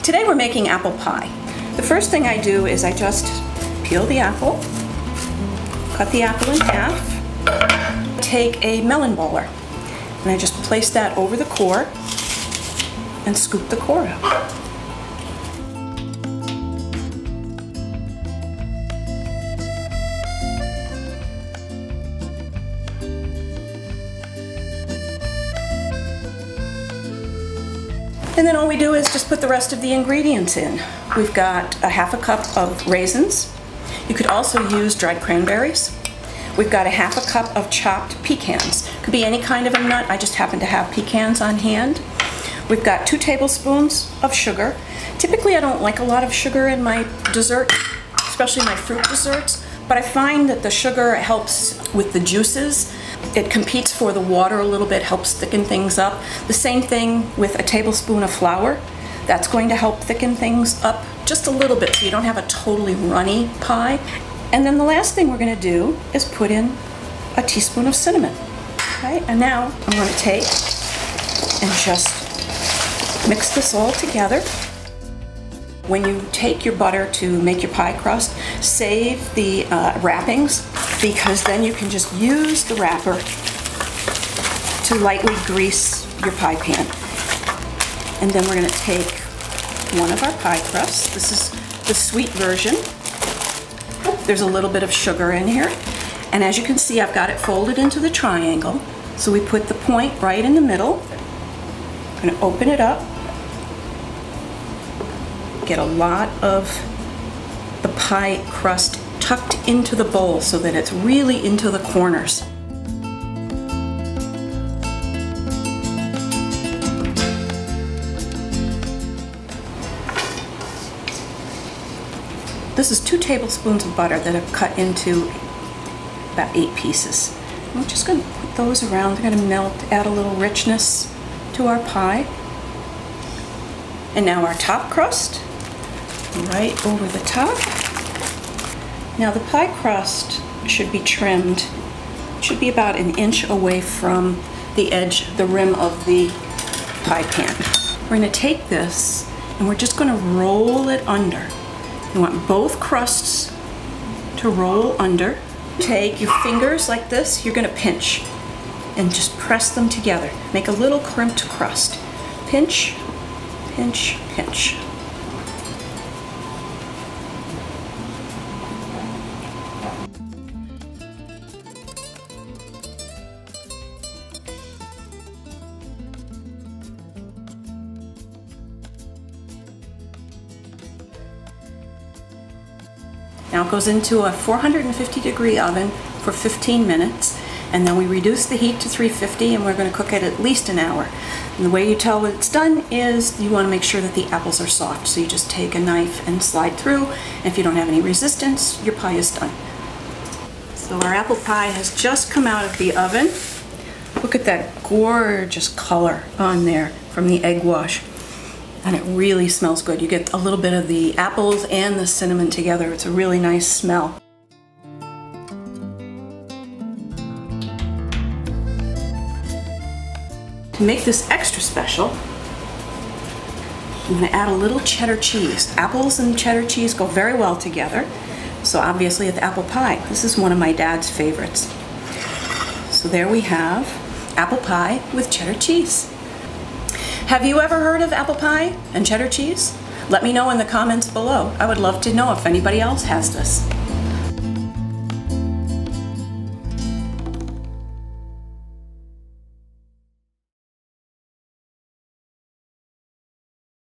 Today we're making apple pie. The first thing I do is I just peel the apple, cut the apple in half, take a melon baller, and I just place that over the core and scoop the core out. And then all we do is just put the rest of the ingredients in. We've got a half a cup of raisins. You could also use dried cranberries. We've got a half a cup of chopped pecans. Could be any kind of a nut, I just happen to have pecans on hand. We've got 2 tablespoons of sugar. Typically I don't like a lot of sugar in my dessert, especially my fruit desserts, but I find that the sugar helps with the juices. It competes for the water a little bit, helps thicken things up. The same thing with a tablespoon of flour. That's going to help thicken things up just a little bit so you don't have a totally runny pie. And then the last thing we're going to do is put in a teaspoon of cinnamon. Okay, and now I'm going to take and just mix this all together. When you take your butter to make your pie crust, save the wrappings, because then you can just use the wrapper to lightly grease your pie pan. And then we're going to take one of our pie crusts. This is the sweet version. There's a little bit of sugar in here. And as you can see, I've got it folded into the triangle. So we put the point right in the middle. I'm going to open it up. Get a lot of the pie crust tucked into the bowl so that it's really into the corners. This is 2 tablespoons of butter that I've cut into about 8 pieces. I'm just going to put those around. They're going to melt, add a little richness to our pie. And now our top crust, right over the top. Now the pie crust should be trimmed, should be about an inch away from the edge, the rim of the pie pan. We're going to take this and we're just going to roll it under. You want both crusts to roll under. Take your fingers like this, you're going to pinch and just press them together. Make a little crimped crust. Pinch, pinch, pinch. Now it goes into a 450-degree oven for 15 minutes, and then we reduce the heat to 350, and we're going to cook it at least an hour. And the way you tell when it's done is you want to make sure that the apples are soft. So you just take a knife and slide through, and if you don't have any resistance, your pie is done. So our apple pie has just come out of the oven. Look at that gorgeous color on there from the egg wash. And it really smells good. You get a little bit of the apples and the cinnamon together. It's a really nice smell. To make this extra special, I'm going to add a little cheddar cheese. Apples and cheddar cheese go very well together. So obviously with apple pie, this is one of my dad's favorites. So there we have apple pie with cheddar cheese. Have you ever heard of apple pie and cheddar cheese? Let me know in the comments below. I would love to know if anybody else has this.